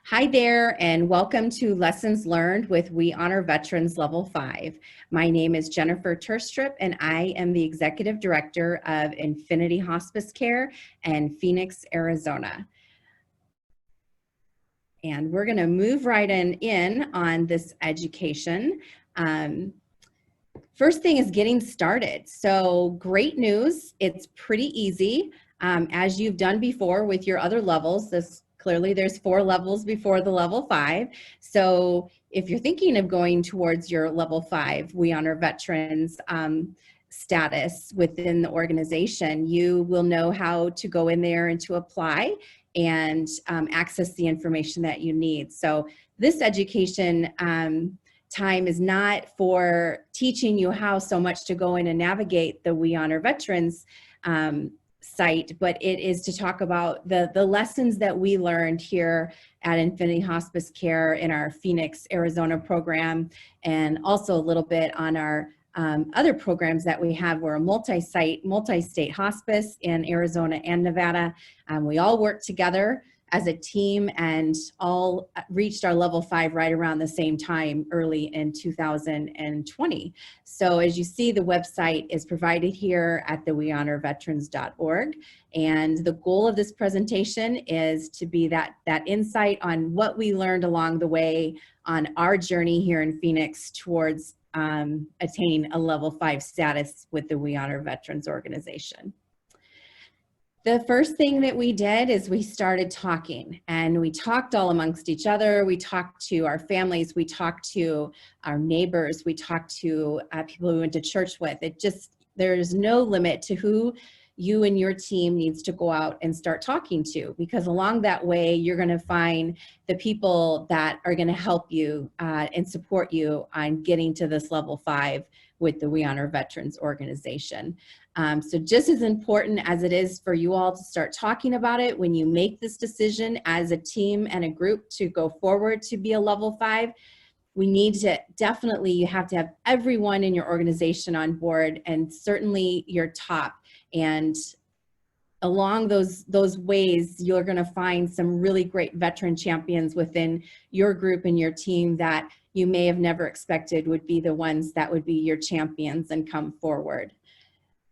Hi there, and welcome to Lessons Learned with We Honor Veterans Level 5. My name is Jennifer Terstriep, and I am the Executive Director of Infinity Hospice Care in Phoenix, Arizona. And we're going to move right in on this education. First thing is getting started. So great news, it's pretty easy. As you've done before with your other levels, clearly there's 4 levels before the level 5. So if you're thinking of going towards your level 5, We Honor Veterans status within the organization, you will know how to go in there and to apply and access the information that you need. So this education time is not for teaching you how so much to go in and navigate the We Honor Veterans site, but it is to talk about the lessons that we learned here at Infinity Hospice Care in our Phoenix, Arizona program, and also a little bit on our other programs that we have. We're a multi-site, multi-state hospice in Arizona and Nevada. We all work together as a team and all reached our level 5 right around the same time early in 2020. So as you see, the website is provided here at the wehonorveterans.org. And the goal of this presentation is to be that insight on what we learned along the way on our journey here in Phoenix towards attaining a level 5 status with the We Honor Veterans organization. The first thing that we did is we started talking, and we talked all amongst each other. We talked to our families, we talked to our neighbors, we talked to people we went to church with. There's no limit to who you and your team needs to go out and start talking to, because along that way, you're gonna find the people that are gonna help you and support you on getting to this level 5 with the We Honor Veterans organization. So just as important as it is for you all to start talking about it when you make this decision as a team and a group to go forward to be a level 5, we need to you have to have everyone in your organization on board, and certainly your top. And along those ways, you're going to find some really great veteran champions within your group and your team that you may have never expected would be the ones that would be your champions and come forward.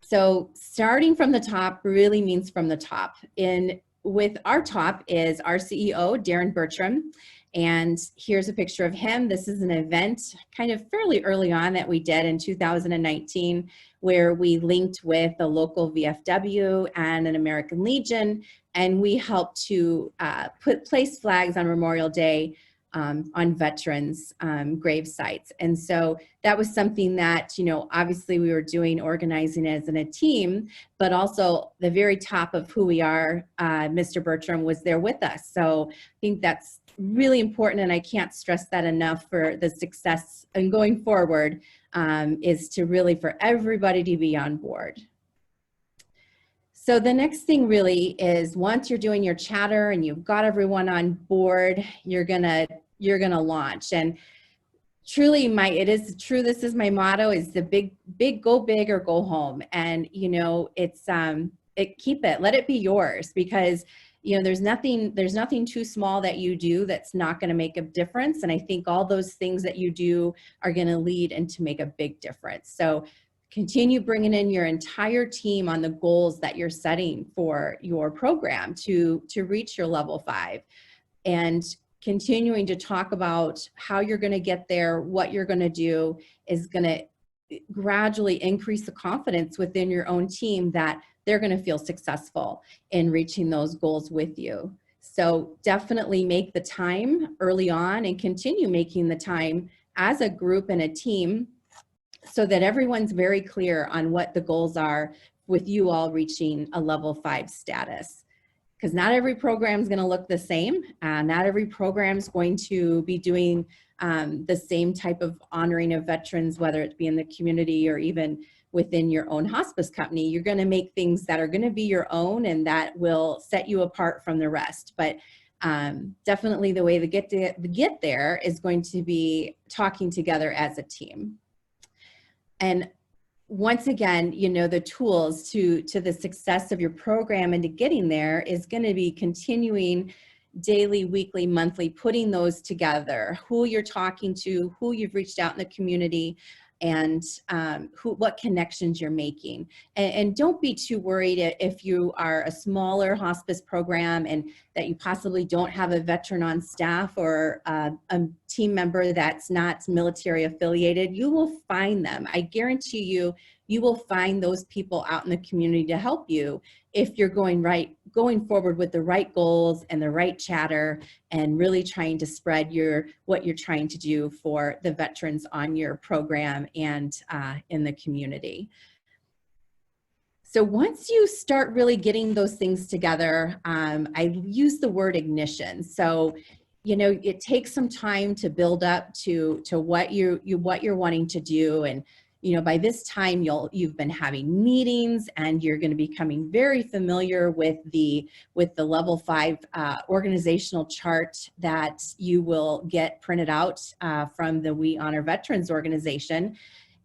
So starting from the top really means from the top. With our top is our CEO, Darren Bertram. And here's a picture of him. This is an event kind of fairly early on that we did in 2019, where we linked with a local VFW and an American Legion, and we helped to place flags on Memorial Day on veterans' grave sites. And so that was something that, obviously we were organizing as in a team, but also the very top of who we are, Mr. Bertram was there with us. So I think that's really important, and I can't stress that enough for the success and going forward, is to really for everybody to be on board. So the next thing really is, once you're doing your chatter and you've got everyone on board, you're gonna launch. And truly, it is true, this is my motto, is the big go big or go home. And keep it, let it be yours, because there's nothing too small that you do that's not going to make a difference. And I think all those things that you do are going to lead and to make a big difference. So continue bringing in your entire team on the goals that you're setting for your program to reach your level 5, and continuing to talk about how you're going to get there. What you're going to do is going to gradually increase the confidence within your own team that they're going to feel successful in reaching those goals with you. So definitely make the time early on, and continue making the time as a group and a team, so that everyone's very clear on what the goals are with you all reaching a level 5 status. Because not every program is going to look the same. Not every program is going to be doing the same type of honoring of veterans, whether it be in the community or even within your own hospice company. You're going to make things that are going to be your own, and that will set you apart from the rest. But definitely the way to get there is going to be talking together as a team. And once again, the tools to the success of your program and to getting there is going to be continuing daily, weekly, monthly, putting those together, who you're talking to, who you've reached out in the community, and what connections you're making. And don't be too worried if you are a smaller hospice program and that you possibly don't have a veteran on staff or a team member that's not military affiliated. You will find them. I guarantee you, you will find those people out in the community to help you if you're going forward with the right goals and the right chatter and really trying to spread what you're trying to do for the veterans on your program and in the community. So once you start really getting those things together, I use the word ignition. So, you know, it takes some time to build up to what you're wanting to do. And, you know, by this time you've been having meetings and you're going to be becoming very familiar with the level 5 organizational chart that you will get printed out from the We Honor Veterans organization.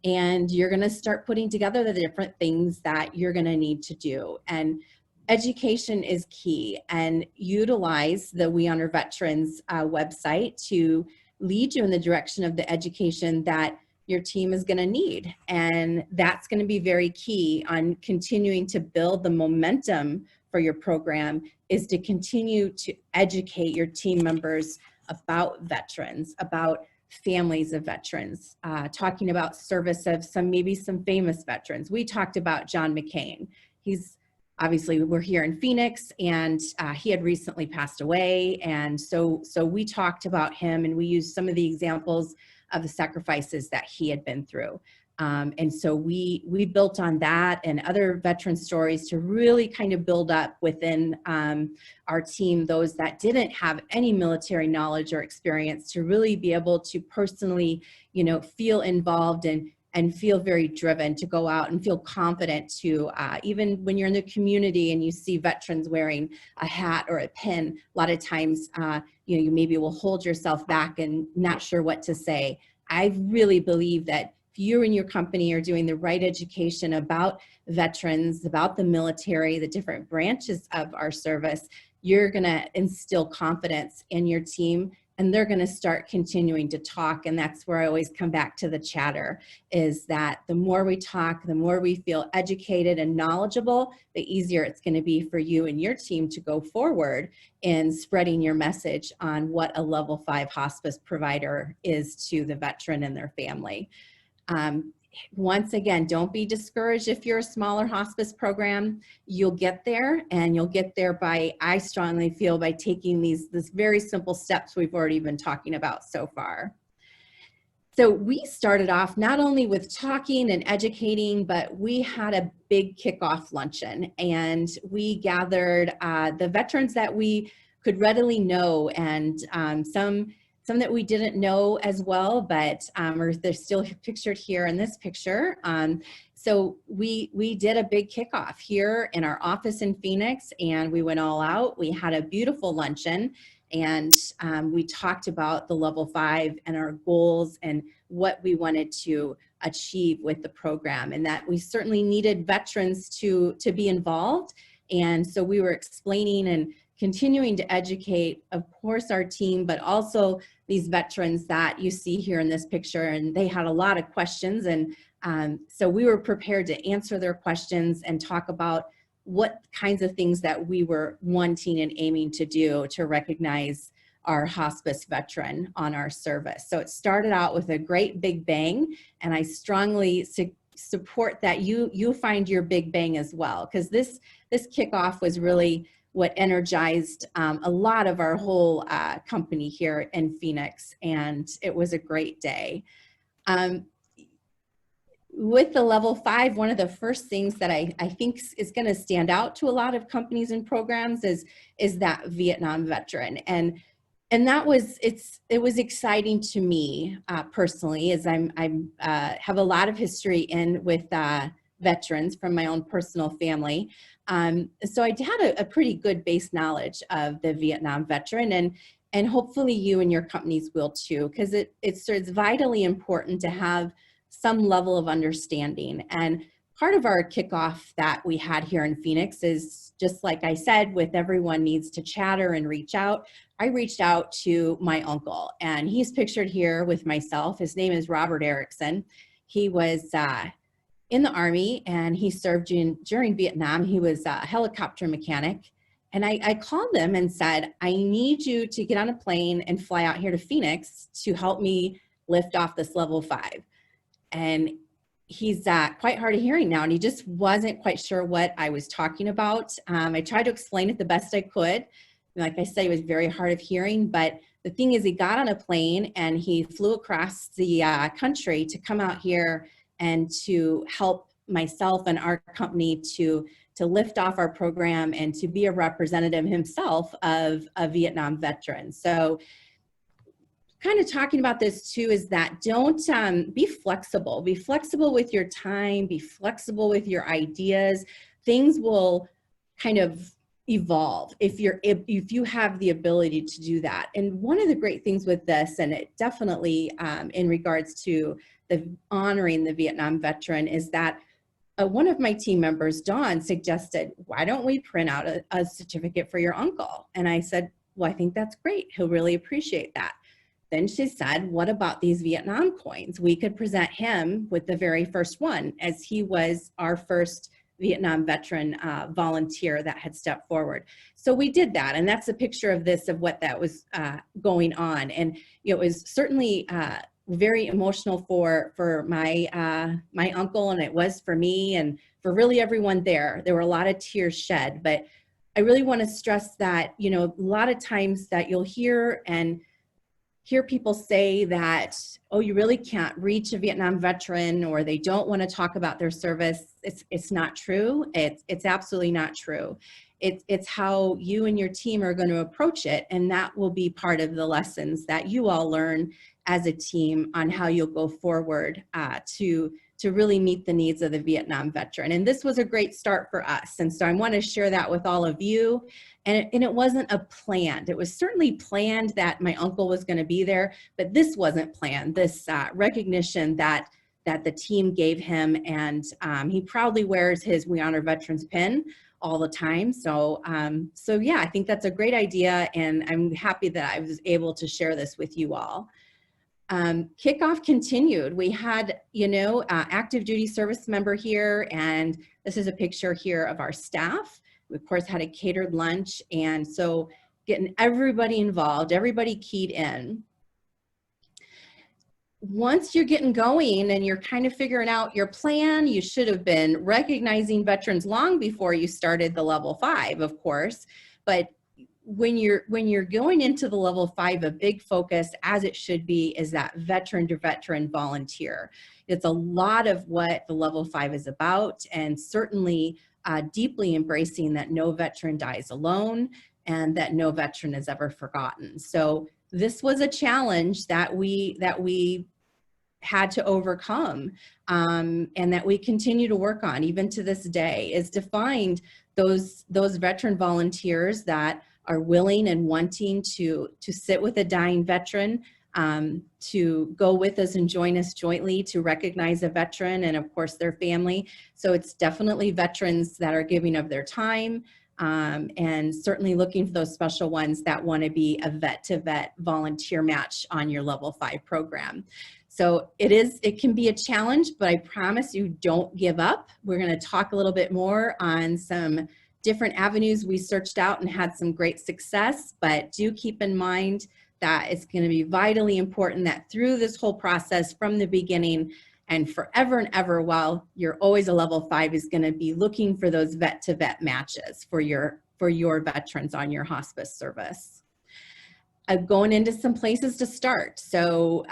And you're going to start putting together the different things that you're going to need to do. And education is key, and utilize the We Honor Veterans website to lead you in the direction of the education that your team is going to need. And that's going to be very key on continuing to build the momentum for your program, is to continue to educate your team members about veterans, about families of veterans, talking about service of maybe some famous veterans. We talked about John McCain. He's obviously, we're here in Phoenix, and he had recently passed away. And so we talked about him, and we used some of the examples of the sacrifices that he had been through. And so we built on that and other veteran stories to really kind of build up within our team those that didn't have any military knowledge or experience, to really be able to personally, you know, feel involved and feel very driven to go out and feel confident to, even when you're in the community and you see veterans wearing a hat or a pin, a lot of times, you know, you maybe will hold yourself back and not sure what to say. I really believe that if you and your company are doing the right education about veterans, about the military, the different branches of our service, you're gonna instill confidence in your team, and they're gonna start continuing to talk. And that's where I always come back to the chatter, is that the more we talk, the more we feel educated and knowledgeable, the easier it's gonna be for you and your team to go forward in spreading your message on what a level 5 hospice provider is to the veteran and their family. Once again, don't be discouraged if you're a smaller hospice program. You'll get there, and you'll get there by, I strongly feel, by taking these very simple steps we've already been talking about so far. So we started off not only with talking and educating, but we had a big kickoff luncheon, and we gathered the veterans that we could readily know, and some that we didn't know as well, but or they're still pictured here in this picture. So we did a big kickoff here in our office in Phoenix, and we went all out. We had a beautiful luncheon, and we talked about the level 5 and our goals and what we wanted to achieve with the program, and that we certainly needed veterans to be involved. And so we were explaining and continuing to educate, of course, our team, but also these veterans that you see here in this picture. And they had a lot of questions, and so we were prepared to answer their questions and talk about what kinds of things that we were wanting and aiming to do to recognize our hospice veteran on our service. So it started out with a great big bang, and I strongly support that you find your big bang as well, because this kickoff was really what energized a lot of our whole company here in Phoenix, and it was a great day. With the level 5, one of the first things that I think is going to stand out to a lot of companies and programs is that Vietnam veteran, and that was it was exciting to me personally, as I have a lot of history with veterans from my own personal family. So I had a pretty good base knowledge of the Vietnam veteran, and hopefully you and your companies will too, because it's vitally important to have some level of understanding. And part of our kickoff that we had here in Phoenix is just like I said, with everyone needs to chatter and reach out. I reached out to my uncle, and he's pictured here with myself. His name is Robert Erickson. He was in the Army, and he served during Vietnam. He was a helicopter mechanic. And I called him and said, I need you to get on a plane and fly out here to Phoenix to help me lift off this level 5. And he's quite hard of hearing now, and he just wasn't quite sure what I was talking about. I tried to explain it the best I could. Like I said, he was very hard of hearing, but the thing is, he got on a plane and he flew across the country to come out here and to help myself and our company to lift off our program and to be a representative himself of a Vietnam veteran. So kind of talking about this too is that don't be flexible with your time, be flexible with your ideas. Things will kind of evolve if you have the ability to do that. And one of the great things with this, and it definitely in regards to the honoring the Vietnam veteran, is that one of my team members, Dawn, suggested, why don't we print out a certificate for your uncle? And I said, well, I think that's great. He'll really appreciate that. Then she said, what about these Vietnam coins? We could present him with the very first one, as he was our first Vietnam veteran volunteer that had stepped forward. So we did that, and that's a picture of this, of what that was going on. And it was certainly very emotional for my my uncle, and it was for me and for really everyone there. There were a lot of tears shed, but I really want to stress that, you know, a lot of times that you'll hear people say that, oh, you really can't reach a Vietnam veteran, or they don't want to talk about their service. It's not true. It's absolutely not true. It's how you and your team are going to approach it, and that will be part of the lessons that you all learn as a team on how you'll go forward to really meet the needs of the Vietnam veteran. And this was a great start for us. And so I want to share that with all of you. And it wasn't a planned. It was certainly planned that my uncle was going to be there, but this wasn't planned. This recognition that the team gave him, and he proudly wears his We Honor Veterans pin all the time. So yeah, I think that's a great idea, and I'm happy that I was able to share this with you all. Kickoff continued. We had, active duty service member here, and this is a picture here of our staff. We, of course, had a catered lunch, and so getting everybody involved, everybody keyed in. Once you're getting going and you're kind of figuring out your plan, you should have been recognizing veterans long before you started the level 5, of course, but when you're going into the level 5, a big focus, as it should be, is that veteran to veteran volunteer. It's a lot of what the level 5 is about, and certainly deeply embracing that no veteran dies alone and that no veteran is ever forgotten. So this was a challenge that we had to overcome, and that we continue to work on even to this day, is to find those veteran volunteers that are willing and wanting to sit with a dying veteran, to go with us and join us jointly to recognize a veteran and, of course, their family. So it's definitely veterans that are giving of their time, and certainly looking for those special ones that want to be a vet-to-vet volunteer match on your level 5 program. So it can be a challenge, but I promise you, don't give up. We're going to talk a little bit more on some different avenues we searched out and had some great success, but do keep in mind that it's going to be vitally important that through this whole process from the beginning and forever and ever, while you're always a level 5, is going to be looking for those vet-to-vet matches for your veterans on your hospice service. Going into some places to start. So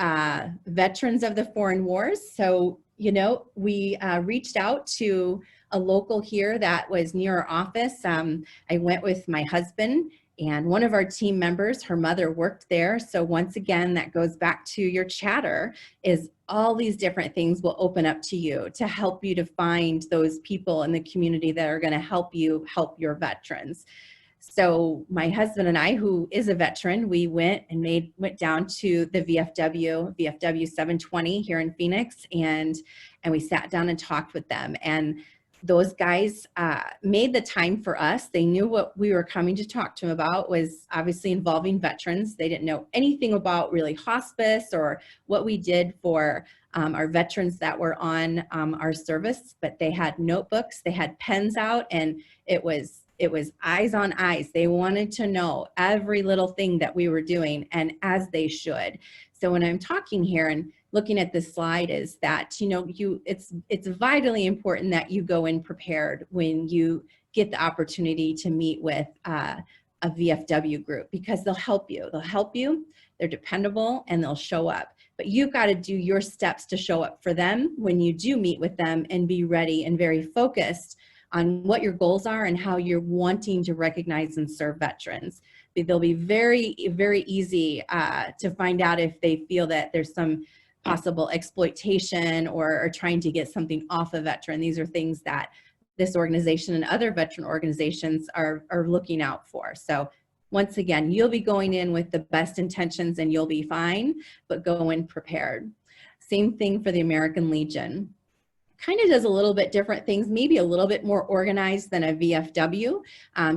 veterans of the foreign wars. So, we reached out to a local here that was near our office. I went with my husband and one of our team members. Her mother worked there. So once again, that goes back to your chatter, is all these different things will open up to you to help you to find those people in the community that are going to help you help your veterans. So my husband and I, who is a veteran, we went down to the VFW 720 here in Phoenix, and we sat down and talked with them. And those guys made the time for us. They knew what we were coming to talk to them about was obviously involving veterans. They didn't know anything about really hospice or what we did for our veterans that were on our service, but they had notebooks, they had pens out, and it was eyes on eyes. They wanted to know every little thing that we were doing, and as they should. So when I'm talking here and looking at this slide is that, it's vitally important that you go in prepared when you get the opportunity to meet with a VFW group, because they'll help you. They're dependable, and they'll show up. But you've got to do your steps to show up for them when you do meet with them, and be ready and very focused on what your goals are and how you're wanting to recognize and serve veterans. They'll be very, very easy to find out if they feel that there's some possible exploitation or trying to get something off a veteran. These are things that this organization and other veteran organizations are looking out for. So once again, you'll be going in with the best intentions and you'll be fine, but go in prepared. Same thing for the American Legion. Kind of does a little bit different things, maybe a little bit more organized than a VFW.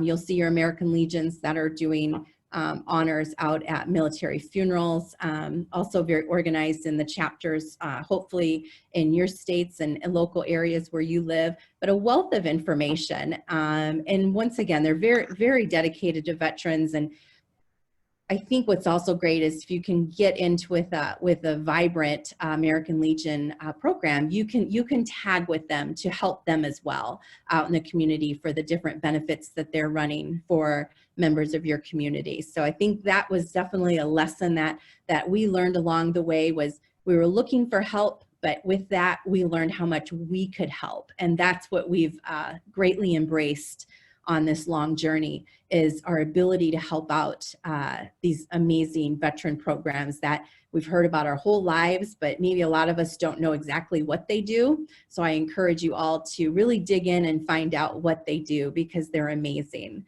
You'll see your American Legions that are doing honors out at military funerals, also very organized in the chapters, hopefully in your states and local areas where you live, but a wealth of information. And once again, they're very, very dedicated to veterans. And I think what's also great is if you can get into with a vibrant American Legion program, you can tag with them to help them as well out in the community for the different benefits that they're running for members of your community. So I think that was definitely a lesson that we learned along the way. Was we were looking for help, but with that we learned how much we could help, and that's what we've greatly embraced on this long journey, is our ability to help out these amazing veteran programs that we've heard about our whole lives, but maybe a lot of us don't know exactly what they do. So I encourage you all to really dig in and find out what they do, because they're amazing.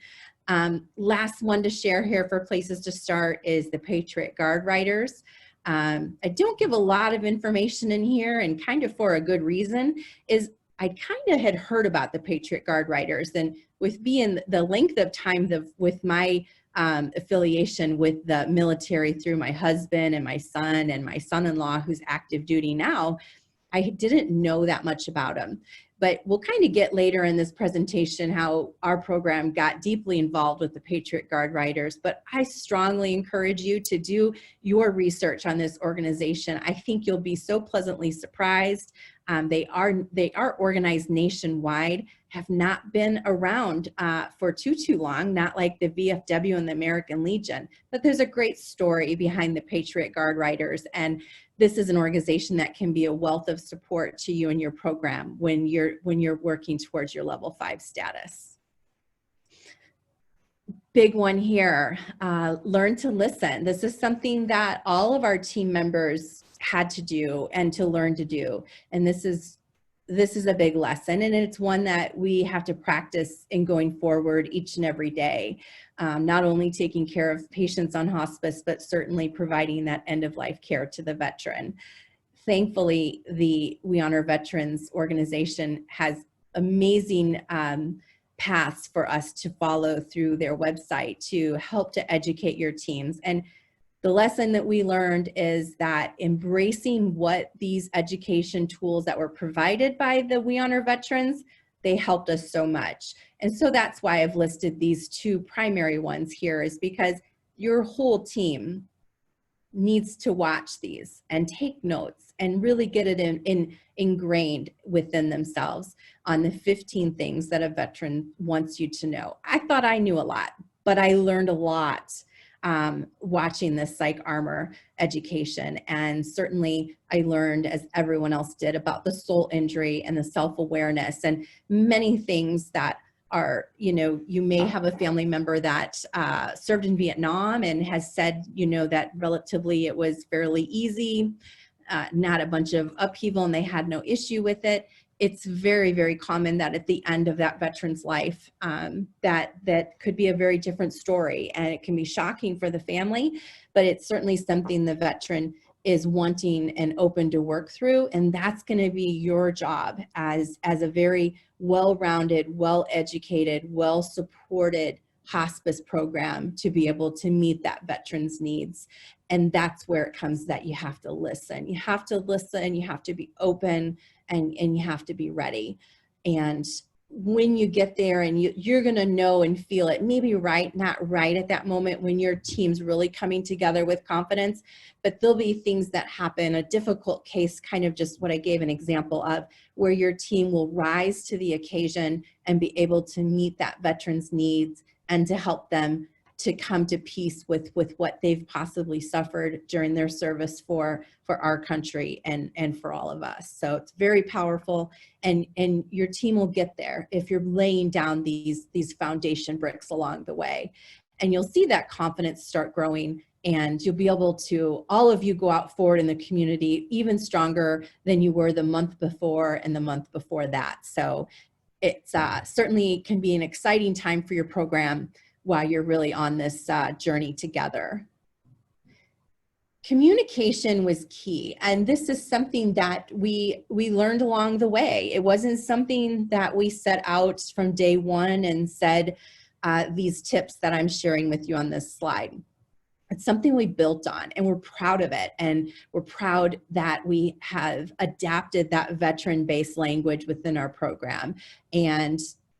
Last one to share here for places to start is the Patriot Guard Riders. I don't give a lot of information in here, and kind of for a good reason, is I kind of had heard about the Patriot Guard Riders, and with being the length of time with my affiliation with the military through my husband and my son-in-law who's active duty now, I didn't know that much about them. But we'll kind of get later in this presentation how our program got deeply involved with the Patriot Guard Riders. But I strongly encourage you to do your research on this organization. I think you'll be so pleasantly surprised. They are organized nationwide, have not been around for too long, not like the VFW and the American Legion, but there's a great story behind the Patriot Guard Riders, and this is an organization that can be a wealth of support to you and your program when you're working towards your level 5 status. Big one here, learn to listen. This is something that all of our team members had to do and to learn to do. And this is a big lesson, and it's one that we have to practice in going forward each and every day. Not only taking care of patients on hospice, but certainly providing that end-of-life care to the veteran. Thankfully, the We Honor Veterans organization has amazing paths for us to follow through their website to help to educate your teams. And the lesson that we learned is that embracing what these education tools that were provided by the We Honor Veterans, they helped us so much. And so that's why I've listed these two primary ones here, is because your whole team needs to watch these and take notes and really get it ingrained within themselves on the 15 things that a veteran wants you to know. I thought I knew a lot, but I learned a lot watching this psych armor education. And certainly I learned, as everyone else did, about the soul injury and the self-awareness and many things that are, you may have a family member that served in Vietnam and has said, that relatively it was fairly easy, not a bunch of upheaval, and they had no issue with it. it's very, very common that at the end of that veteran's life, that could be a very different story, and it can be shocking for the family, but it's certainly something the veteran is wanting and open to work through. And that's going to be your job as a very well-rounded, well-educated, well-supported hospice program to be able to meet that veteran's needs. And that's where it comes that you have to listen. You have to listen, you have to be open, and you have to be ready. And when you get there, and you're going to know and feel it, maybe not right at that moment when your team's really coming together with confidence, but there'll be things that happen, a difficult case, kind of just what I gave an example of, where your team will rise to the occasion and be able to meet that veteran's needs and to help them to come to peace with what they've possibly suffered during their service for our country and for all of us. So it's very powerful, and your team will get there if you're laying down these foundation bricks along the way. And you'll see that confidence start growing, and you'll be able to, all of you, go out forward in the community even stronger than you were the month before and the month before that. So it's certainly can be an exciting time for your program while you're really on this journey together. Communication was key, and this is something that we learned along the way. It wasn't something that we set out from day one and said these tips that I'm sharing with you on this slide. It's something we built on, and we're proud of it, and we're proud that we have adapted that veteran-based language within our program. And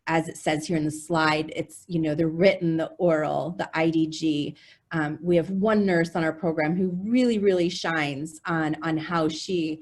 as it says here in the slide, it's, you know, the written, the oral, the IDG. We have one nurse on our program who really shines on how she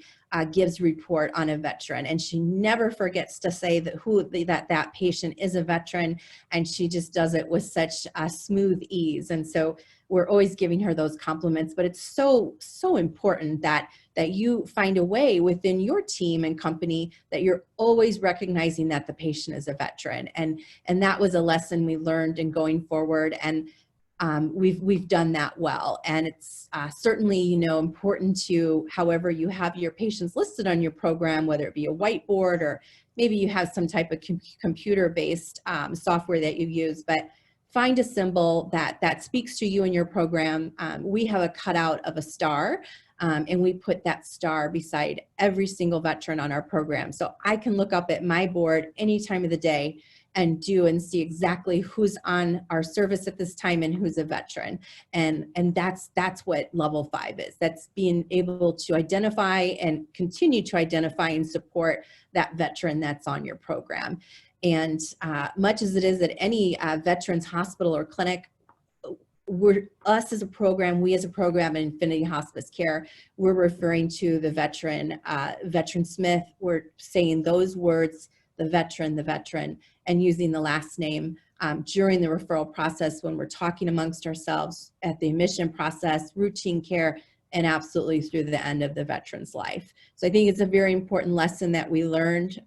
gives report on a veteran, and she never forgets to say that that patient is a veteran, and she just does it with such smooth ease. And so we're always giving her those compliments. But it's so important that you find a way within your team and company that you're always recognizing that the patient is a veteran. And that was a lesson we learned in going forward, and we've done that well. And it's certainly, you know, important to, however you have your patients listed on your program, whether it be a whiteboard or maybe you have some type of computer-based software that you use, but find a symbol that speaks to you and your program. We have a cutout of a star, and we put that star beside every single veteran on our program. So I can look up at my board any time of the day and see exactly who's on our service at this time and who's a veteran. And that's what level 5 is. That's being able to identify and continue to identify and support that veteran that's on your program. And much as it is at any veterans hospital or clinic, we as a program in Infinity Hospice Care, we're referring to the veteran, Veteran Smith. We're saying those words, the veteran, and using the last name during the referral process when we're talking amongst ourselves, at the admission process, routine care, and absolutely through the end of the veteran's life. So I think it's a very important lesson that we learned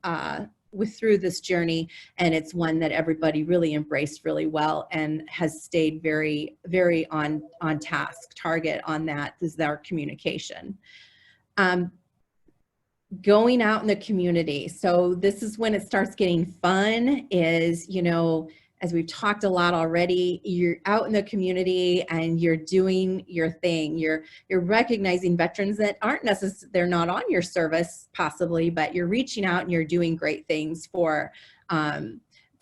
through this journey, and it's one that everybody really embraced really well and has stayed very on task, target on that is our communication. Going out in the community. So this is when it starts getting fun, is, you know, as we've talked a lot already, you're out in the community and you're doing your thing. You're recognizing veterans that aren't necessarily, they're not on your service possibly, but you're reaching out and you're doing great things for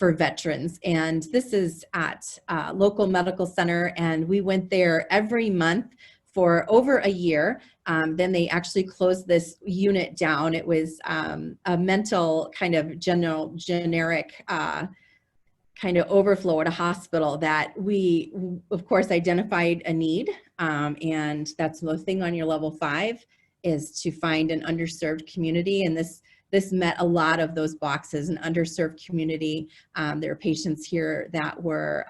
veterans. And this is at a local medical center, and we went there every month for over a year. Then they actually closed this unit down. It was a mental kind of generic kind of overflow at a hospital that we, of course, identified a need. And that's the thing on your level 5 is to find an underserved community. And this met a lot of those boxes, an underserved community. There are patients here that were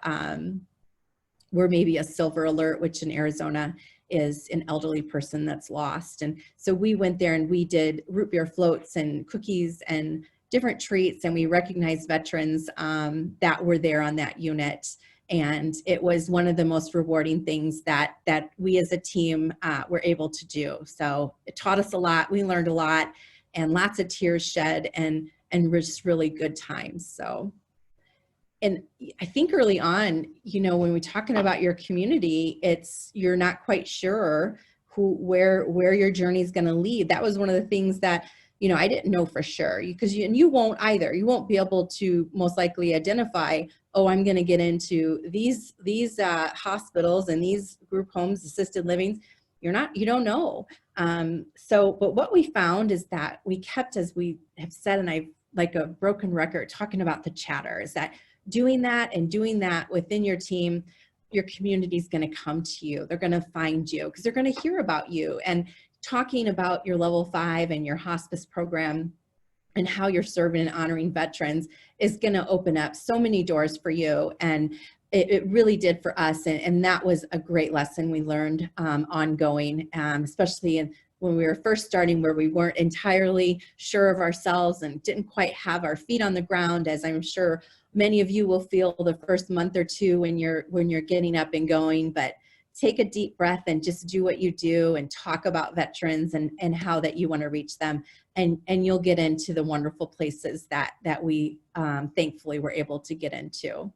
maybe a silver alert, which in Arizona is an elderly person that's lost. And so we went there and we did root beer floats and cookies and different treats, and we recognized veterans that were there on that unit. And it was one of the most rewarding things that we as a team were able to do. So it taught us a lot, we learned a lot, and lots of tears shed, and just really good times. So, and I think early on, you know, when we're talking about your community, you're not quite sure where your journey is going to lead. That was one of the things that, you know, I didn't know for sure, because you won't either. You won't be able to most likely identify, oh, I'm going to get into these hospitals and these group homes, assisted livings. You don't know. But what we found is that we kept, as we have said, and I've like a broken record talking about the chatter, is that doing that and doing that within your team, your community is going to come to you. They're going to find you because they're going to hear about you. And talking about your level 5 and your hospice program and how you're serving and honoring veterans is going to open up so many doors for you. And it really did for us. And that was a great lesson we learned ongoing, especially when we were first starting, where we weren't entirely sure of ourselves and didn't quite have our feet on the ground, as I'm sure many of you will feel the first month or two when you're getting up and going. But take a deep breath and just do what you do and talk about veterans and how that you want to reach them. And you'll get into the wonderful places that we thankfully were able to get into.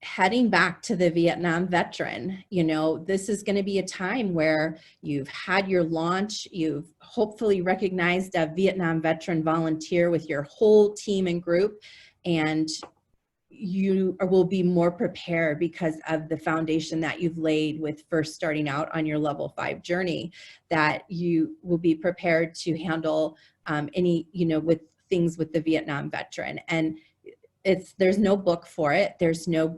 Heading back to the Vietnam veteran, you know, this is going to be a time where you've had your launch, you've hopefully recognized a Vietnam veteran volunteer with your whole team and group, and you will be more prepared because of the foundation that you've laid with first starting out on your level 5 journey, that you will be prepared to handle any, you know, with things with the Vietnam veteran. And there's no book for it. There's no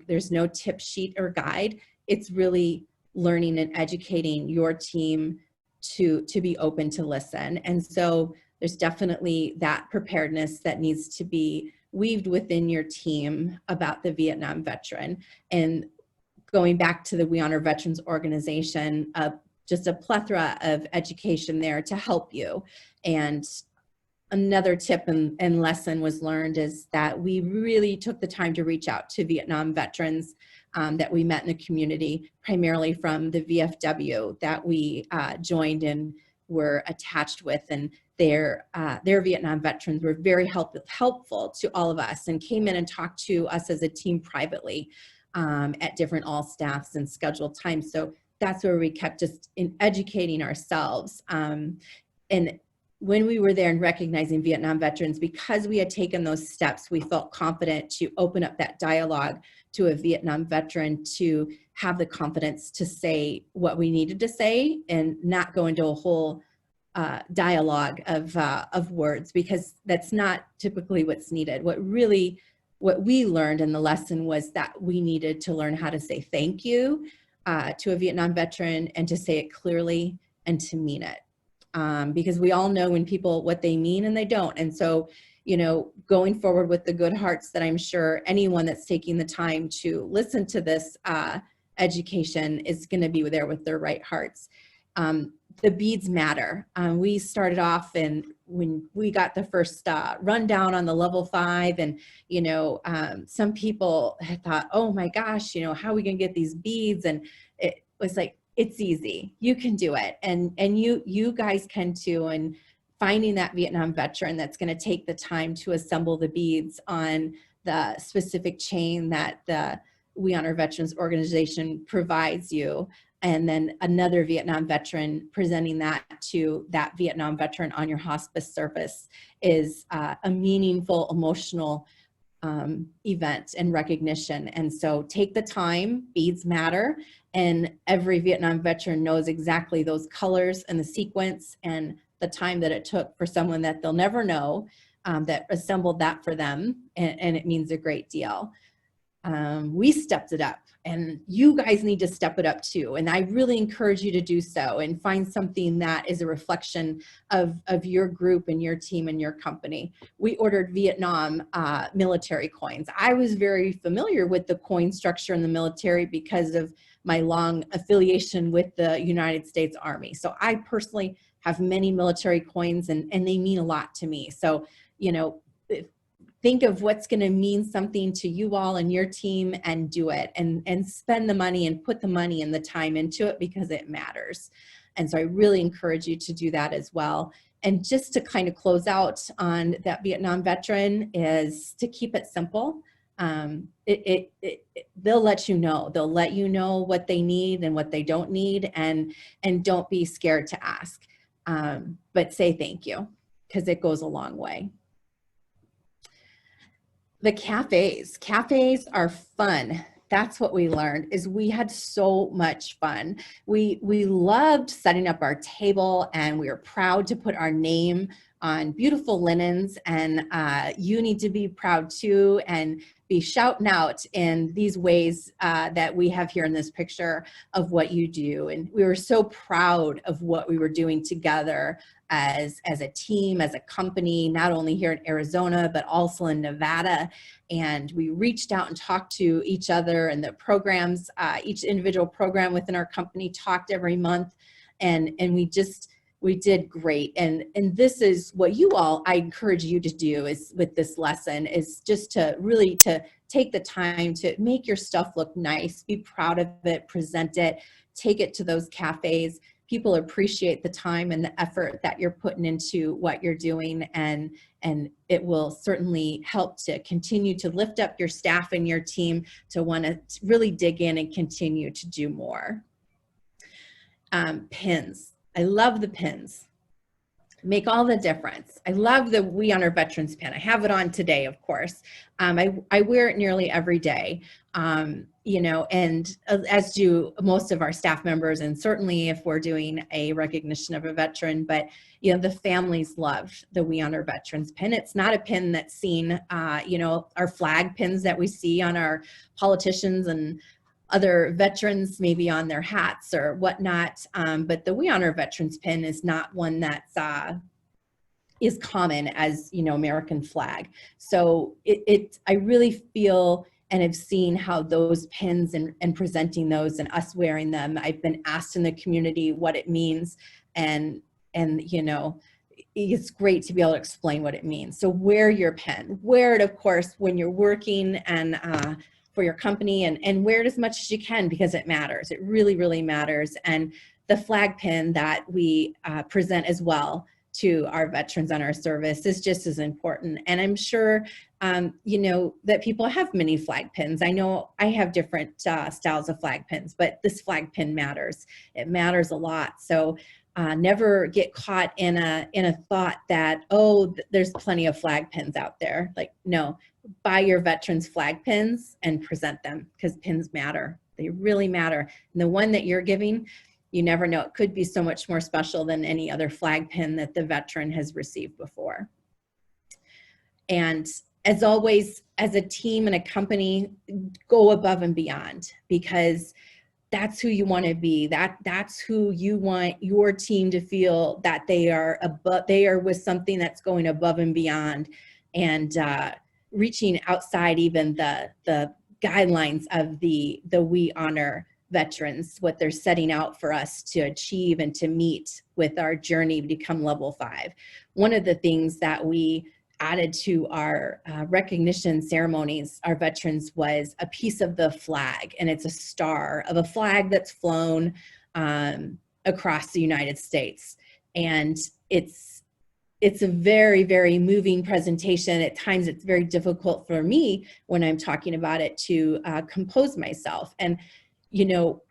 tip sheet or guide. It's really learning and educating your team to be open to listen. And so there's definitely that preparedness that needs to be weaved within your team about the Vietnam veteran. And going back to the We Honor Veterans organization, just a plethora of education there to help you. And another tip and lesson was learned is that we really took the time to reach out to Vietnam veterans that we met in the community, primarily from the VFW that we joined and were attached with. And their Vietnam veterans were very helpful to all of us and came in and talked to us as a team privately at different all staffs and scheduled times. So that's where we kept just in educating ourselves. And when we were there and recognizing Vietnam veterans, because we had taken those steps, we felt confident to open up that dialogue to a Vietnam veteran to have the confidence to say what we needed to say and not go into a whole dialogue of words, because that's not typically what's needed. What we learned in the lesson was that we needed to learn how to say thank you to a Vietnam veteran, and to say it clearly and to mean it. Because we all know when people, what they mean and they don't. And so, you know, going forward with the good hearts that I'm sure anyone that's taking the time to listen to this education is going to be there with their right hearts. The beads matter. We started off, and when we got the first rundown on the level 5, and, you know, some people had thought, oh my gosh, you know, how are we going to get these beads? And it was like, it's easy. You can do it. And you guys can too. And finding that Vietnam veteran that's going to take the time to assemble the beads on the specific chain that the We Honor Veterans organization provides you. And then another Vietnam veteran presenting that to that Vietnam veteran on your hospice service is a meaningful, emotional event and recognition. And so take the time. Beads matter. And every Vietnam veteran knows exactly those colors and the sequence and the time that it took for someone that they'll never know that assembled that for them. And it means a great deal. We stepped it up, and you guys need to step it up too. And I really encourage you to do so and find something that is a reflection of your group and your team and your company. We ordered Vietnam military coins. I was very familiar with the coin structure in the military because of my long affiliation with the United States Army. So I personally have many military coins, and they mean a lot to me. So, you know, think of what's going to mean something to you all and your team, and do it, and spend the money and put the money and the time into it, because it matters. And so I really encourage you to do that as well. And just to kind of close out on that Vietnam veteran is to keep it simple. They'll let you know. They'll let you know what they need and what they don't need, and don't be scared to ask. But say thank you, because it goes a long way. The cafes are fun. That's what we learned, is we had so much fun. We loved setting up our table, and we were proud to put our name on beautiful linens, and you need to be proud too, and be shouting out in these ways that we have here in this picture of what you do. And we were so proud of what we were doing together as a team, as a company, not only here in Arizona, but also in Nevada. And we reached out and talked to each other, and the programs, each individual program within our company talked every month, and we did great. And this is what I encourage you to do is with this lesson, is just to really to take the time to make your stuff look nice, be proud of it, present it, take it to those cafes. People appreciate the time and the effort that you're putting into what you're doing, and it will certainly help to continue to lift up your staff and your team to want to really dig in and continue to do more. Pins. I love the pins. Make all the difference. I love the We Honor Veterans pin. I have it on today, of course. I wear it nearly every day, you know, and as do most of our staff members, and certainly if we're doing a recognition of a veteran. But, you know, the families love the We Honor Veterans pin. It's not a pin that's seen, you know, our flag pins that we see on our politicians and other veterans, maybe on their hats or whatnot. But the We Honor Veterans pin is not one that's is common as, you know, American flag. So I really feel and have seen how those pins and presenting those and us wearing them, I've been asked in the community what it means, and you know, it's great to be able to explain what it means. So wear your pin. Wear it, of course, when you're working and for your company, and wear it as much as you can, because it matters. It really, really matters. And the flag pin that we present as well to our veterans on our service is just as important. And I'm sure, you know, that people have many flag pins. I know I have different styles of flag pins, but this flag pin matters. It matters a lot. So never get caught in a thought that, oh, there's plenty of flag pins out there. Like, no, buy your veterans flag pins and present them, because pins matter. They really matter. And the one that you're giving, you never know, it could be so much more special than any other flag pin that the veteran has received before. And as always, as a team and a company, go above and beyond, because that's who you want to be. That's who you want your team to feel, that they are with something that's going above and beyond, and reaching outside even the guidelines of the We Honor Veterans, what they're setting out for us to achieve and to meet with our journey to become level 5. One of the things that we added to our recognition ceremonies, our veterans, was a piece of the flag, and it's a star of a flag that's flown across the United States. And it's a very, very moving presentation. At times it's very difficult for me when I'm talking about it to compose myself. And, you know,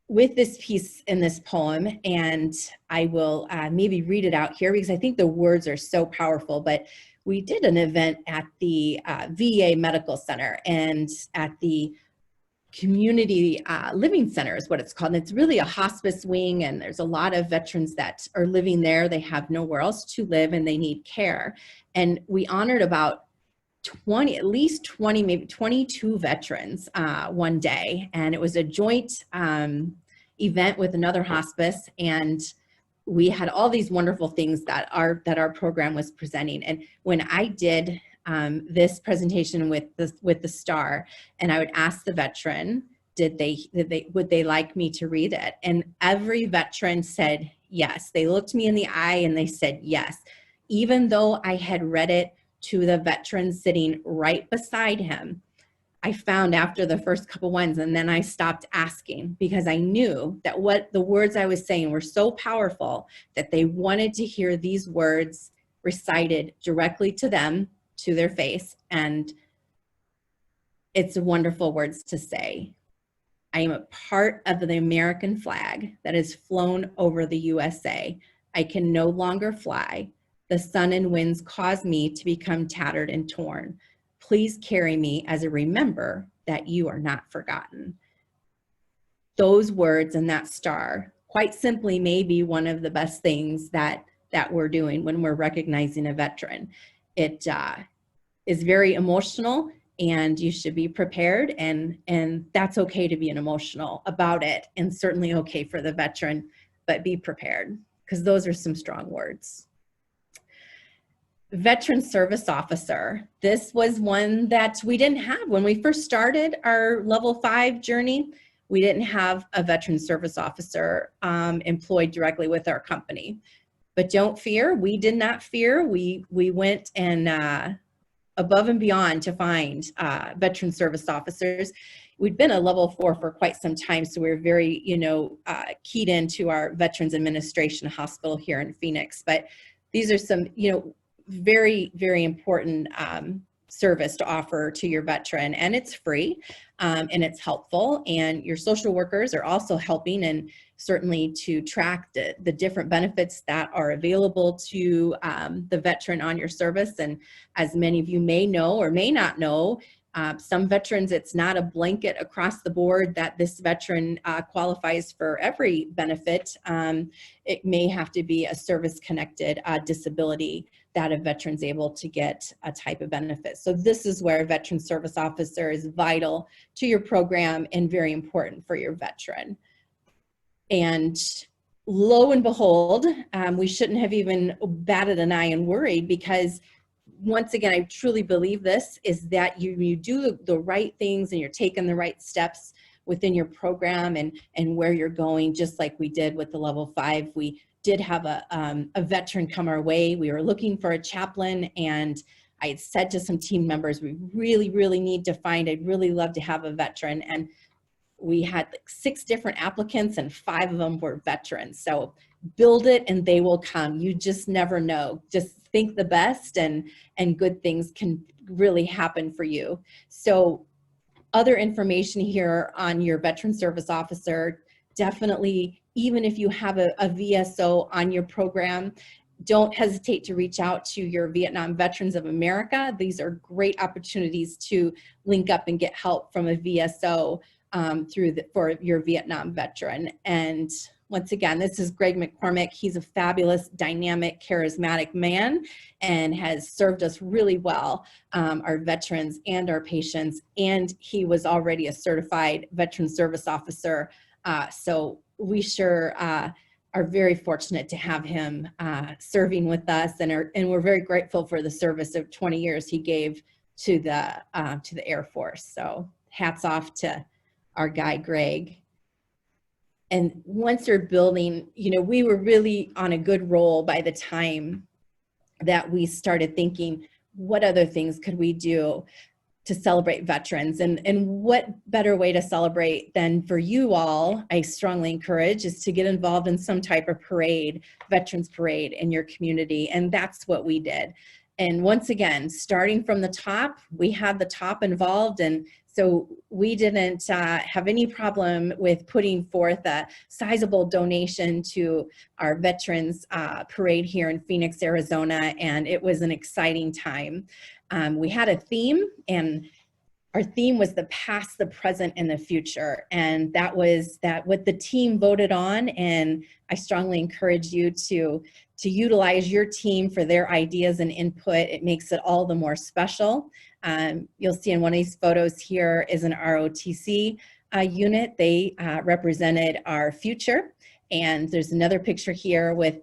with this piece in this poem, and I will maybe read it out here because I think the words are so powerful, but we did an event at the VA Medical Center and at the Community Living Center is what it's called. And it's really a hospice wing, and there's a lot of veterans that are living there. They have nowhere else to live and they need care. And we honored about 20, at least 20, maybe 22 veterans one day. And it was a joint event with another hospice. And we had all these wonderful things that our program was presenting. And when I did this presentation with the star, and I would ask the veteran, would they like me to read it? And every veteran said yes. They looked me in the eye and they said yes, even though I had read it to the veteran sitting right beside him. I found after the first couple ones, and then I stopped asking because I knew that what the words I was saying were so powerful that they wanted to hear these words recited directly to them, to their face. And it's wonderful words to say. I am a part of the American flag that is flown over the USA. I can no longer fly. The sun and winds cause me to become tattered and torn. Please carry me as a remember that you are not forgotten. Those words and that star, quite simply, may be one of the best things that we're doing when we're recognizing a veteran. It is very emotional, and you should be prepared, and that's okay to be emotional about it, and certainly okay for the veteran, but be prepared, because those are some strong words. Veteran Service Officer. This was one that we didn't have when we first started our level 5 journey. We didn't have a Veteran Service Officer employed directly with our company. But don't fear, we did not fear. We went and above and beyond to find veteran service officers. We'd been a level 4 for quite some time, so we were very, keyed into our Veterans Administration Hospital here in Phoenix. But these are some, very, very important service to offer to your veteran, and it's free, and it's helpful, and your social workers are also helping, and certainly to track the different benefits that are available to the veteran on your service. And as many of you may know or may not know, some veterans, it's not a blanket across the board that this veteran qualifies for every benefit. It may have to be a service-connected disability that a veteran's able to get a type of benefit. So this is where a veteran service officer is vital to your program and very important for your veteran. And lo and behold, we shouldn't have even batted an eye and worried, because once again, I truly believe this, is that you do the right things and you're taking the right steps within your program and where you're going, just like we did with the level 5. We did have a veteran come our way. We were looking for a chaplain, and I had said to some team members, we really, really need to find, I'd really love to have a veteran. And we had like 6 different applicants, and 5 of them were veterans. So build it and they will come. You just never know. Just think the best, and good things can really happen for you. So other information here on your veteran service officer, definitely, even if you have a VSO on your program, don't hesitate to reach out to your Vietnam Veterans of America. These are great opportunities to link up and get help from a VSO for your Vietnam veteran. And once again, this is Greg McCormick. He's a fabulous, dynamic, charismatic man and has served us really well, our veterans and our patients. And he was already a certified veteran service officer. So we sure are very fortunate to have him serving with us, and we're very grateful for the service of 20 years he gave to the Air Force. So hats off to our guy, Greg. And once you're building, we were really on a good roll by the time that we started thinking, what other things could we do to celebrate veterans? And what better way to celebrate than for you all, I strongly encourage, is to get involved in some type of parade, veterans parade in your community. And that's what we did. And once again, starting from the top, we had the top involved, and so we didn't have any problem with putting forth a sizable donation to our veterans parade here in Phoenix, Arizona, and it was an exciting time. We had a theme, and our theme was the past, the present, and the future. And that was what the team voted on, and I strongly encourage you to utilize your team for their ideas and input. It makes it all the more special. You'll see in one of these photos here is an ROTC unit. They represented our future. And there's another picture here with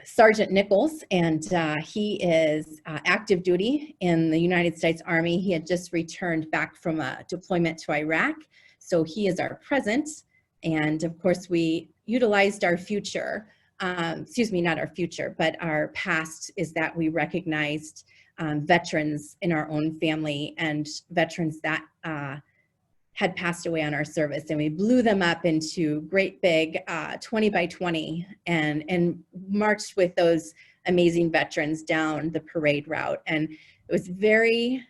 Sergeant Nichols, and he is active duty in the United States Army. He had just returned back from a deployment to Iraq. So he is our present. And of course, we utilized our future. Excuse me, not our future, but our past, is that we recognized veterans in our own family and veterans that had passed away on our service, and we blew them up into great big 20 by 20 and marched with those amazing veterans down the parade route. And it was very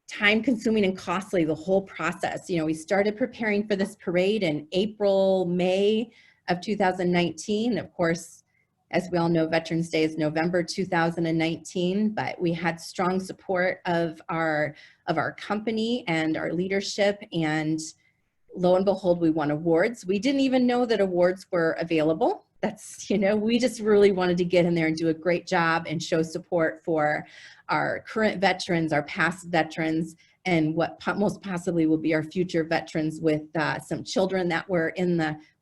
time consuming and costly, the whole process. You know, we started preparing for this parade in April, May of 2019. Of course, as we all know, Veterans Day is November 2019, but we had strong support of our company and our leadership, and lo and behold, we won awards. We didn't even know that awards were available. That's, you know, we just really wanted to get in there and do a great job and show support for our current veterans, our past veterans, and what most possibly will be our future veterans, with some children that were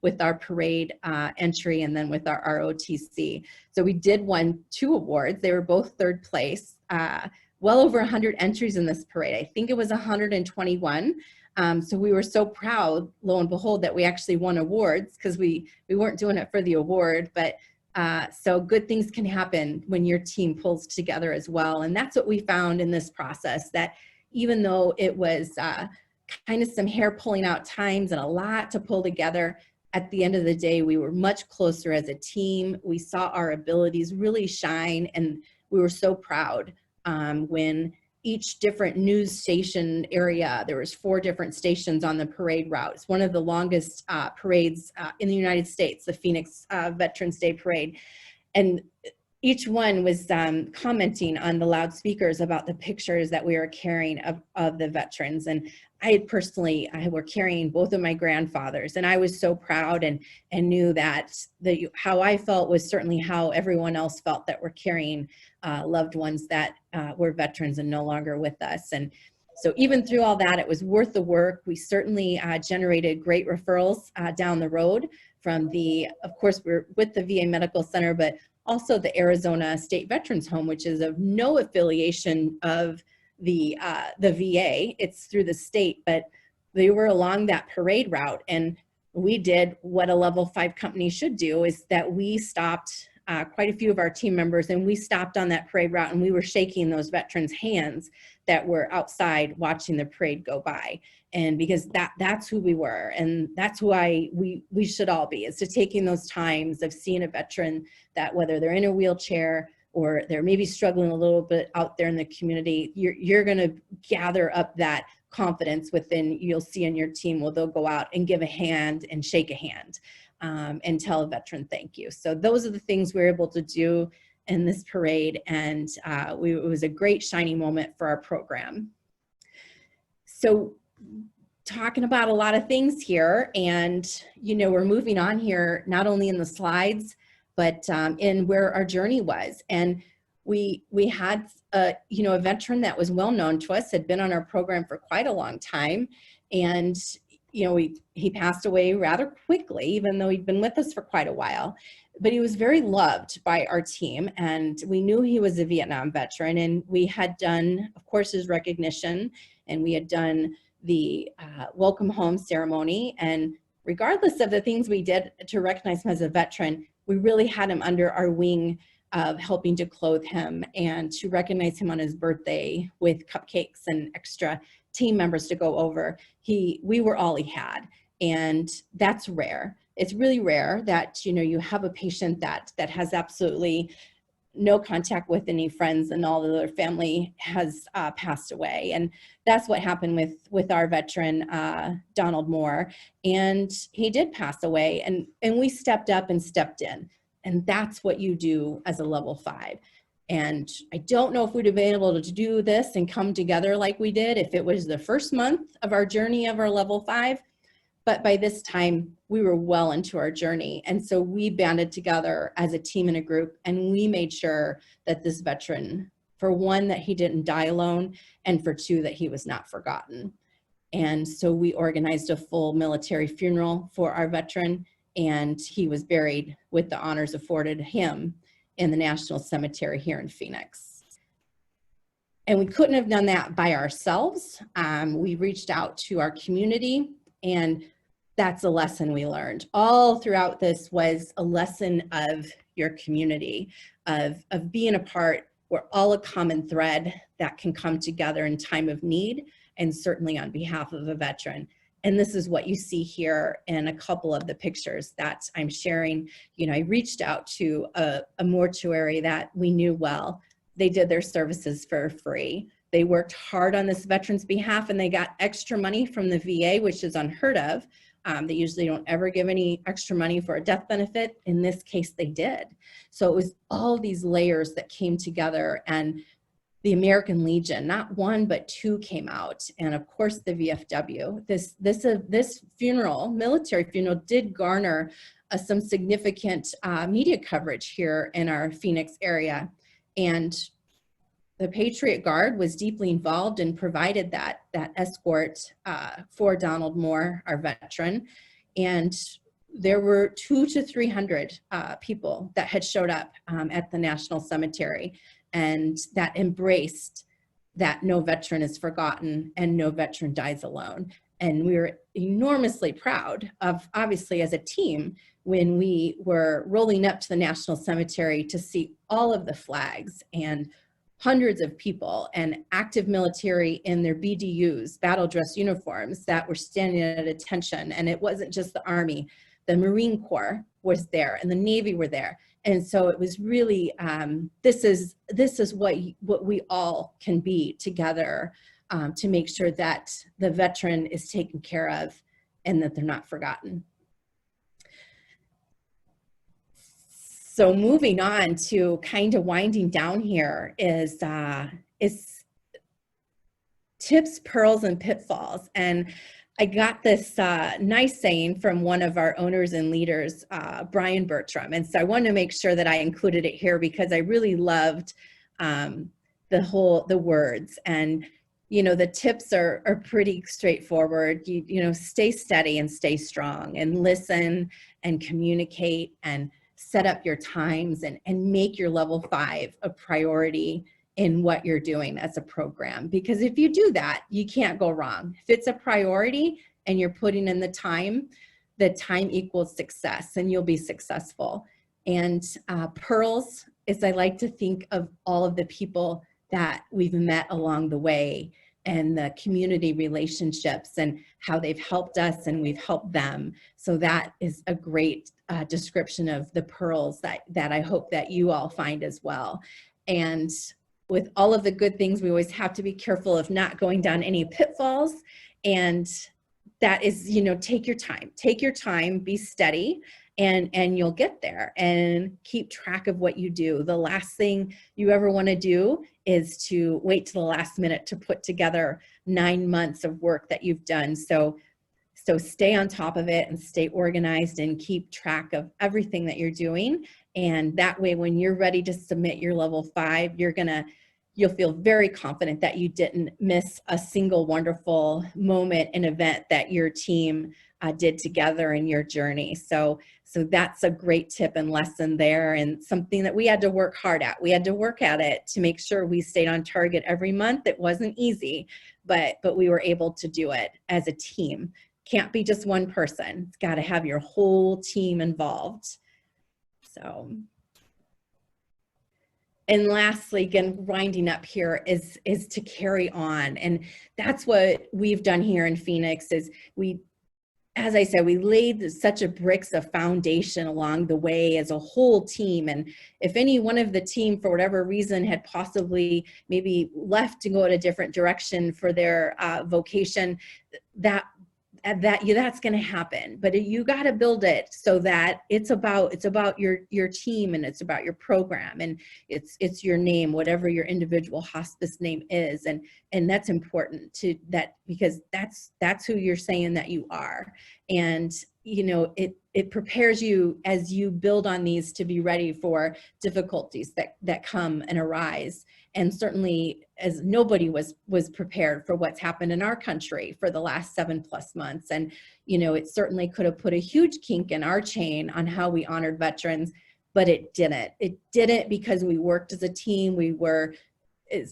with our parade entry, and then with our ROTC. So we did win 2 awards. They were both 3rd place. Well over 100 entries in this parade. I think it was 121. So we were so proud, lo and behold, that we actually won awards, because we weren't doing it for the award, but so good things can happen when your team pulls together as well. And that's what we found in this process, that even though it was kind of some hair pulling out times and a lot to pull together, at the end of the day, we were much closer as a team. We saw our abilities really shine, and we were so proud when each different news station area, there was 4 different stations on the parade route. It's one of the longest parades in the United States, the Phoenix Veterans Day Parade. And each one was commenting on the loudspeakers about the pictures that we were carrying of the veterans. And I were carrying both of my grandfathers, and I was so proud, and knew that how I felt was certainly how everyone else felt that were carrying loved ones that were veterans and no longer with us. And so even through all that, it was worth the work. We certainly generated great referrals down the road from of course, we're with the VA Medical Center, but also the Arizona State Veterans Home, which is of no affiliation of the VA. It's through the state, but they were along that parade route. And we did what a level 5 company should do, is that we stopped quite a few of our team members, and we stopped on that parade route, and we were shaking those veterans' hands that were outside watching the parade go by. And because that's who we were, and that's who we should all be, is to taking those times of seeing a veteran that, whether they're in a wheelchair or they're maybe struggling a little bit out there in the community, you're going to gather up that confidence within, you'll see in your team, where they'll go out and give a hand and shake a hand and tell a veteran thank you. So those are the things we were able to do in this parade, and it was a great shining moment for our program. So talking about a lot of things here, and you know, we're moving on here, not only in the slides, but in where our journey was. And we had a veteran that was well known to us, had been on our program for quite a long time, and you know, he passed away rather quickly, even though he'd been with us for quite a while. But he was very loved by our team, and we knew he was a Vietnam veteran, and we had done, of course, his recognition, and we had done the welcome home ceremony. And regardless of the things we did to recognize him as a veteran, we really had him under our wing of helping to clothe him and to recognize him on his birthday with cupcakes and extra team members to go over. We were all he had, and that's rare. It's really rare that, you know, you have a patient that has absolutely no contact with any friends, and all of their family has passed away. And that's what happened with our veteran, Donald Moore. And he did pass away, and we stepped up and stepped in. And that's what you do as a level 5. And I don't know if we'd have been able to do this and come together like we did if it was the first month of our journey of our level 5. But by this time, we were well into our journey. And so we banded together as a team and a group, and we made sure that this veteran, for one, that he didn't die alone, and for 2, that he was not forgotten. And so we organized a full military funeral for our veteran, and he was buried with the honors afforded him in the National Cemetery here in Phoenix. And we couldn't have done that by ourselves. We reached out to our community, and that's a lesson we learned. All throughout this was a lesson of your community, of being a part we're all a common thread that can come together in time of need, and certainly on behalf of a veteran. And this is what you see here in a couple of the pictures that I'm sharing. You know, I reached out to a mortuary that we knew well. They did their services for free. They worked hard on this veteran's behalf, and they got extra money from the VA, which is unheard of. They usually don't ever give any extra money for a death benefit. In this case, they did. So it was all these layers that came together, and the American Legion, not one, but two came out. And of course the VFW. This funeral, military funeral, did garner some significant media coverage here in our Phoenix area. And the Patriot Guard was deeply involved and provided that escort for Donald Moore, our veteran. And there were 200 to 300 people that had showed up at the National Cemetery, and that embraced that no veteran is forgotten and no veteran dies alone. And we were enormously proud of, obviously as a team, when we were rolling up to the National Cemetery to see all of the flags and hundreds of people and active military in their BDUs, battle dress uniforms, that were standing at attention. And it wasn't just the Army, the Marine Corps was there and the Navy were there. And so it was really, this is what we all can be together to make sure that the veteran is taken care of and that they're not forgotten. So moving on to kind of winding down here is tips, pearls, and pitfalls. And I got this nice saying from one of our owners and leaders, Brian Bertram. And so I wanted to make sure that I included it here because I really loved the words. And, you know, the tips are pretty straightforward. You know, stay steady and stay strong and listen and communicate and set up your times and make your level 5 a priority in what you're doing as a program. Because if you do that, you can't go wrong. If it's a priority and you're putting in the time equals success and you'll be successful. And pearls is, I like to think of all of the people that we've met along the way and the community relationships and how they've helped us and we've helped them. So that is a great description of the pearls that I hope that you all find as well. And with all of the good things, we always have to be careful of not going down any pitfalls. And that is, you know, take your time, be steady, and you'll get there, and keep track of what you do. The last thing you ever want to do is to wait to the last minute to put together 9 months of work that you've done. So stay on top of it and stay organized and keep track of everything that you're doing. And that way, when you're ready to submit your level 5, you'll feel very confident that you didn't miss a single wonderful moment and event that your team did together in your journey. So that's a great tip and lesson there, and something that we had to work hard at. We had to work at it to make sure we stayed on target every month. It wasn't easy, but we were able to do it as a team. Can't be just one person. It's got to have your whole team involved. So, and lastly, again, winding up here is to carry on. And that's what we've done here in Phoenix is as I said, we laid such a bricks of foundation along the way as a whole team. And if any one of the team, for whatever reason, had possibly maybe left to go in a different direction for their vocation, that's going to happen. But you got to build it so that it's about your team, and it's about your program, and it's your name, whatever your individual hospice name is, and that's important to that, because that's who you're saying that you are. And you know, it prepares you as you build on these to be ready for difficulties that come and arise. And certainly, as nobody was prepared for what's happened in our country for the last 7+ months. And, you know, it certainly could have put a huge kink in our chain on how we honored veterans, but it didn't. It didn't, because we worked as a team.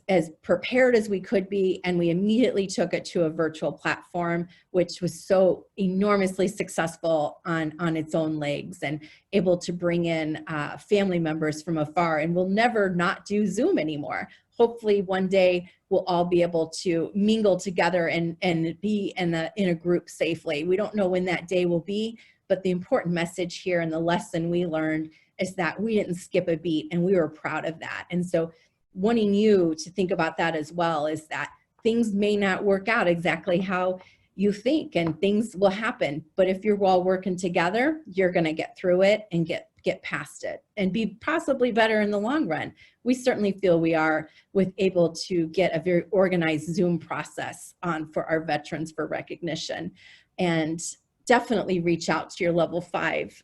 as prepared as we could be, and we immediately took it to a virtual platform, which was so enormously successful on its own legs, and able to bring in family members from afar. And we'll never not do Zoom anymore. Hopefully one day we'll all be able to mingle together and be in a group safely. We don't know when that day will be, but the important message here and the lesson we learned is that we didn't skip a beat, and we were proud of that. And so wanting you to think about that as well, is that things may not work out exactly how you think, and things will happen. But if you're all working together, you're going to get through it and get past it and be possibly better in the long run. We certainly feel we are, with able to get a very organized Zoom process on for our veterans for recognition. And definitely reach out to your level 5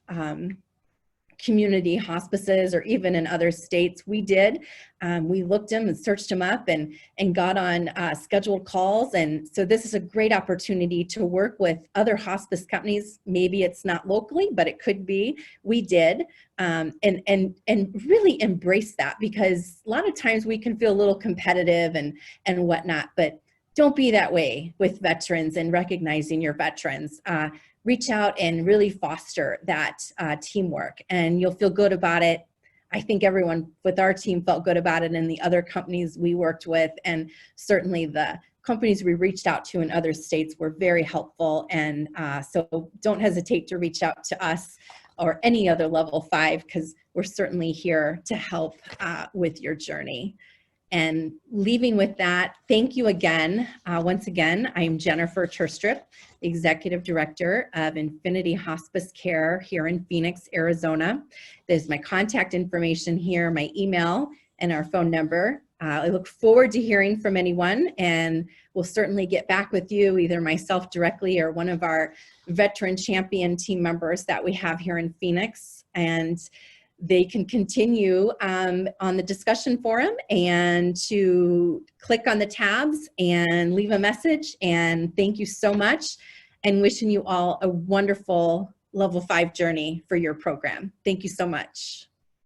community hospices, or even in other states. We did. We looked them and searched them up and got on scheduled calls. And so this is a great opportunity to work with other hospice companies. Maybe it's not locally, but it could be. We did. And really embrace that, because a lot of times we can feel a little competitive and whatnot, but don't be that way with veterans and recognizing your veterans. Reach out and really foster that teamwork, and you'll feel good about it. I think everyone with our team felt good about it, and the other companies we worked with, and certainly the companies we reached out to in other states were very helpful. And so don't hesitate to reach out to us or any other level 5, because we're certainly here to help with your journey. And leaving with that, thank you again. Once again, I'm Jennifer Terstriep, Executive Director of Infinity Hospice Care here in Phoenix, Arizona. There's my contact information here, my email, and our phone number. I look forward to hearing from anyone, and we'll certainly get back with you, either myself directly or one of our veteran champion team members that we have here in Phoenix. And they can continue on the discussion forum and to click on the tabs and leave a message. And thank you so much, and wishing you all a wonderful level 5 journey for your program. Thank you so much.